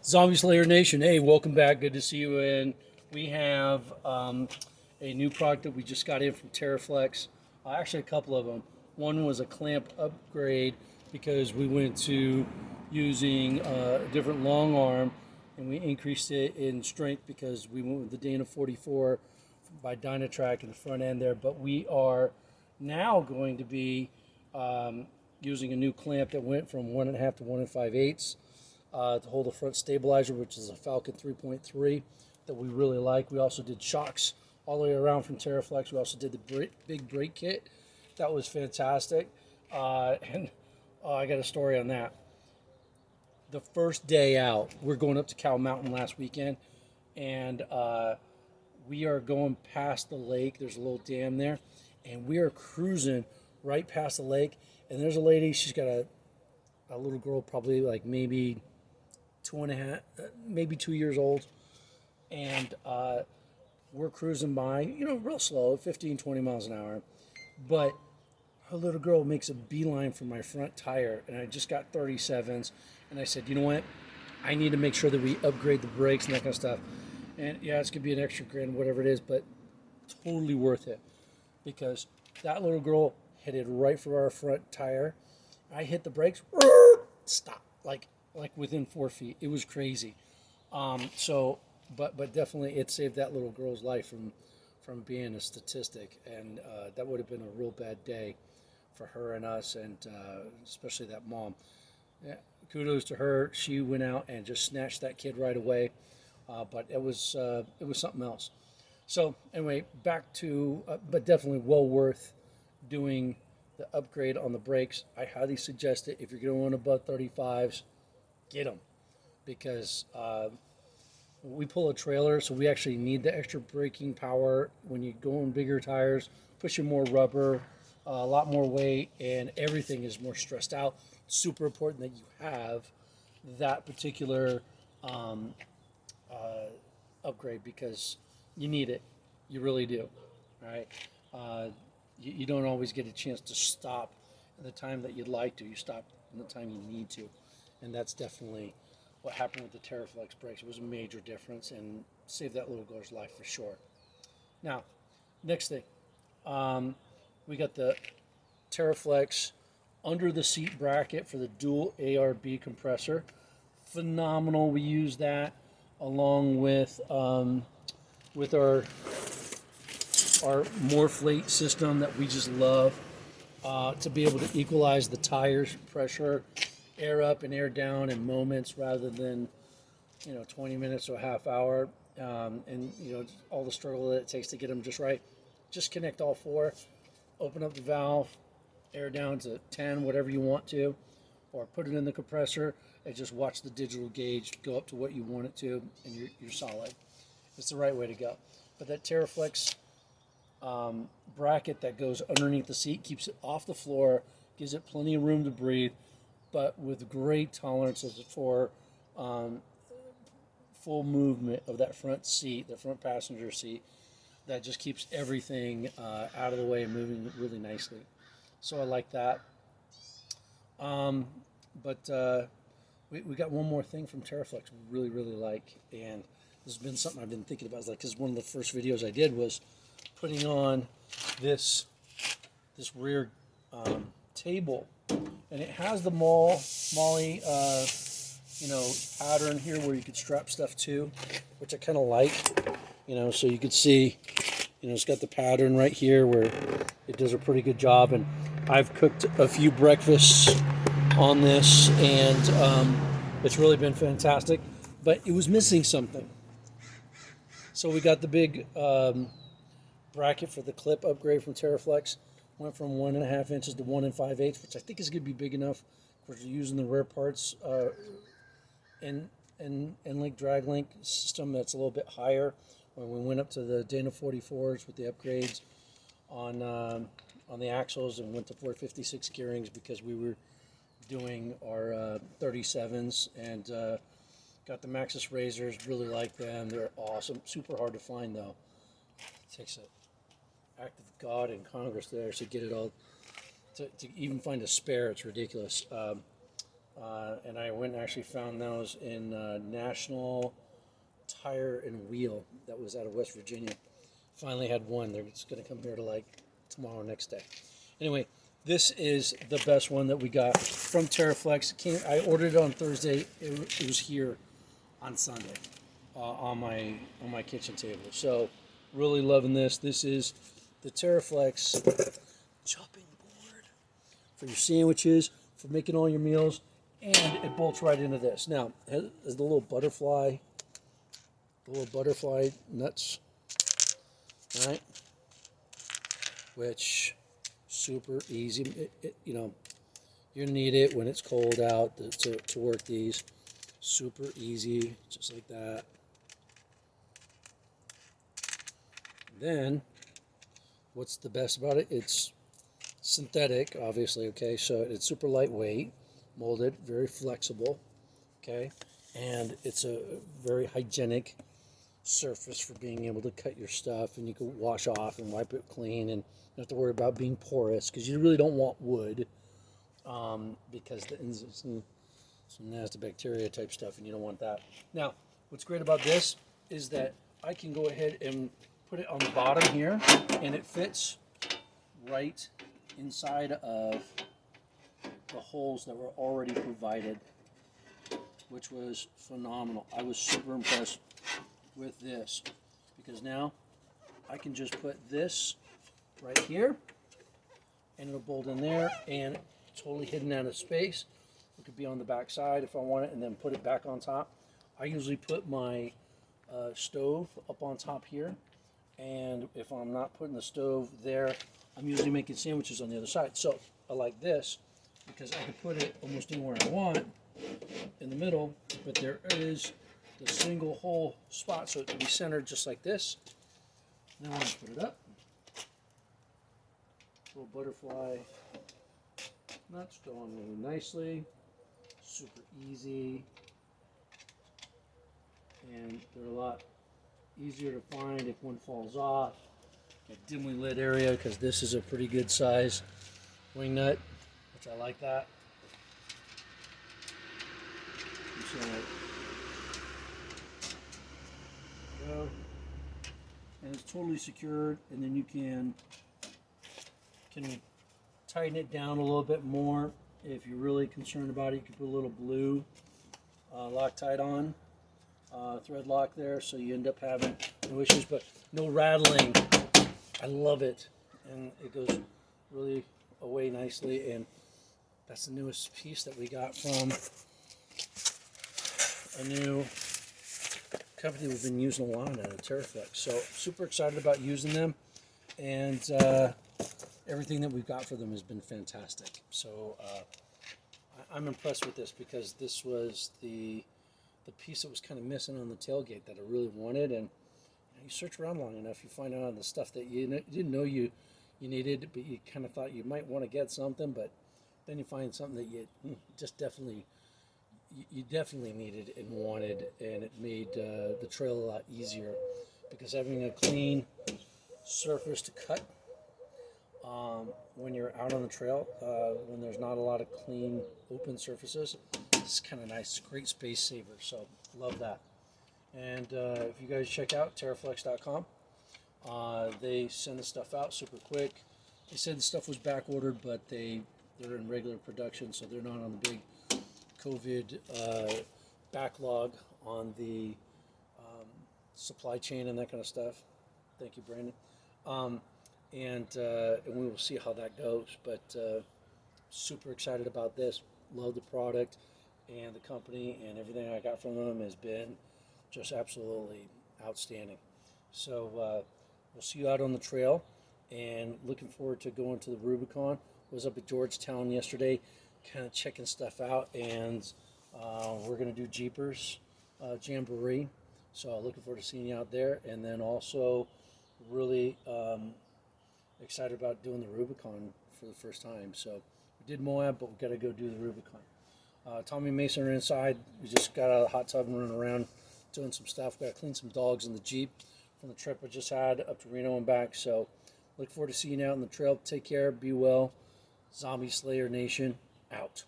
Zombie Slayer Nation, hey, welcome back. Good to see you. And we have a new product that we just got in from Teraflex. Actually, a couple of them. One was a clamp upgrade because we went to using a different long arm and we increased it in strength because we went with the Dana 44 by Dynatrack in the front end there. But we are now going to be using a new clamp that went from 1.5 to 1 5/8 to hold the front stabilizer, which is a Falcon 3.3 that we really like. We also did shocks all the way around from Teraflex. We also did the big brake kit. That was fantastic. And I got a story on that. The first day out, we're going up to Cow Mountain last weekend, and we are going past the lake. There's a little dam there, and we are cruising right past the lake. And there's a lady, she's got a little girl, probably like maybe 2.5, maybe 2 years old. And we're cruising by, real slow, 15, 20 miles an hour. But her little girl makes a beeline for my front tire, and I just got 37s. And I said, you know what? I need to make sure that we upgrade the brakes and that kind of stuff. And yeah, it's going to be an extra grand, whatever it is, but totally worth it. Because that little girl headed right for our front tire. I hit the brakes, stop, like within 4 feet. It was crazy. But definitely it saved that little girl's life from being a statistic, and that would have been a real bad day for her and us, and especially that mom. Yeah, kudos to her. She went out and just snatched that kid right away. But it was something else. So anyway, back to but definitely well worth doing the upgrade on the brakes. I highly suggest it. If you're going above 35s, get them, because we pull a trailer, so we actually need the extra braking power when you go on bigger tires, pushing more rubber, a lot more weight, and everything is more stressed out. It's super important that you have that particular upgrade, because you need it. You really do. All right. You don't always get a chance to stop at the time that you'd like to. You stop in the time you need to, and that's definitely what happened with the Teraflex brakes. It was a major difference and saved that little girl's life for sure. Now, next thing, we got the Teraflex under the seat bracket for the dual ARB compressor. Phenomenal. We use that along with our Morphlate system that we just love, to be able to equalize the tires pressure, air up and air down in moments rather than 20 minutes or a half hour, and all the struggle that it takes to get them just right. Just connect all four, open up the valve, air down to 10, whatever you want to, or put it in the compressor and just watch the digital gauge go up to what you want it to, and you're solid. It's the right way to go. But that Teraflex bracket that goes underneath the seat keeps it off the floor, gives it plenty of room to breathe, but with great tolerances for full movement of that front seat, the front passenger seat. That just keeps everything out of the way and moving really nicely. So I like that. But we got one more thing from Teraflex we really, really like, and this has been something I've been thinking about. It's like, because one of the first videos I did was putting on this rear table, and it has the Molly pattern here where you could strap stuff to, which I kind of like. So you could see, it's got the pattern right here where it does a pretty good job, and I've cooked a few breakfasts on this, and it's really been fantastic, but it was missing something. So we got the big bracket for the clip upgrade from Teraflex. Went from 1.5 inches to 1 5/8, which I think is going to be big enough for using the rear parts and link drag link system that's a little bit higher. When we went up to the Dana 44s with the upgrades on the axles, and went to 456 gearings because we were doing our 37s, and got the Maxxis razors. Really like them. They're awesome. Super hard to find though. It takes an act of God in Congress there to get it all. To even find a spare, it's ridiculous. and I went and actually found those in National Tire and Wheel that was out of West Virginia. Finally had one. They're just going to come here to like tomorrow, next day. Anyway, this is the best one that we got from Teraflex. I ordered it on Thursday. It was here on Sunday on my kitchen table. So really loving this. This is the Teraflex chopping board for your sandwiches, for making all your meals, and it bolts right into this. Now, it has the little butterfly nuts, right? Which super easy. You need it when it's cold out to work these. Super easy, just like that. Then, what's the best about it? It's synthetic, obviously, okay? So it's super lightweight, molded, very flexible, okay? And it's a very hygienic surface for being able to cut your stuff, and you can wash off and wipe it clean, and you don't have to worry about being porous, because you really don't want wood, because some nasty bacteria type stuff, and you don't want that. Now, what's great about this is that I can go ahead and put it on the bottom here, and it fits right inside of the holes that were already provided, which was phenomenal. I was super impressed with this, because now I can just put this right here, and it'll bolt in there, and totally hidden out of space. It could be on the back side if I want it, and then put it back on top. I usually put my stove up on top here, and if I'm not putting the stove there, I'm usually making sandwiches on the other side. So I like this because I can put it almost anywhere I want in the middle, but there is the single hole spot, so it can be centered just like this. Now I'm going to put it up. Little butterfly nuts go on really nicely. Super easy. And they're a lot easier to find if one falls off. A dimly lit area, because this is a pretty good size wing nut, which I like that. So, go. And it's totally secured, and then you can tighten it down a little bit more. If you're really concerned about it, you can put a little blue Loctite on, thread lock there, so you end up having no issues, but no rattling. I love it, and it goes really away nicely, and that's the newest piece that we got from a new company we've been using a lot now, Teraflex. So super excited about using them, and everything that we've got for them has been fantastic. So I'm impressed with this, because this was the piece that was kind of missing on the tailgate that I really wanted, and you search around long enough, you find out the stuff that you didn't know you needed, but you kind of thought you might want to get something, but then you find something that you just definitely needed and wanted, and it made the trail a lot easier, because having a clean surface to cut when you're out on the trail, when there's not a lot of clean open surfaces, it's kind of nice. Great space saver, so love that. And if you guys check out teraflex.com, they send the stuff out super quick. They said the stuff was back ordered, but they're in regular production, so they're not on the big COVID backlog on the supply chain and that kind of stuff. Thank you, Brandon. And we will see how that goes. But super excited about this. Love the product and the company, and everything I got from them has been just absolutely outstanding. So we'll see you out on the trail, and looking forward to going to the Rubicon. Was up at Georgetown yesterday, kind of checking stuff out, and we're going to do Jeepers Jamboree. So looking forward to seeing you out there, and then also really excited about doing the Rubicon for the first time. So we did Moab, but we got to go do the Rubicon. Tommy and Mason are inside. We just got out of the hot tub and running around doing some stuff. Got to clean some dogs in the Jeep from the trip I just had up to Reno and back. So look forward to seeing you out on the trail. Take care. Be well. Zombie Slayer Nation out.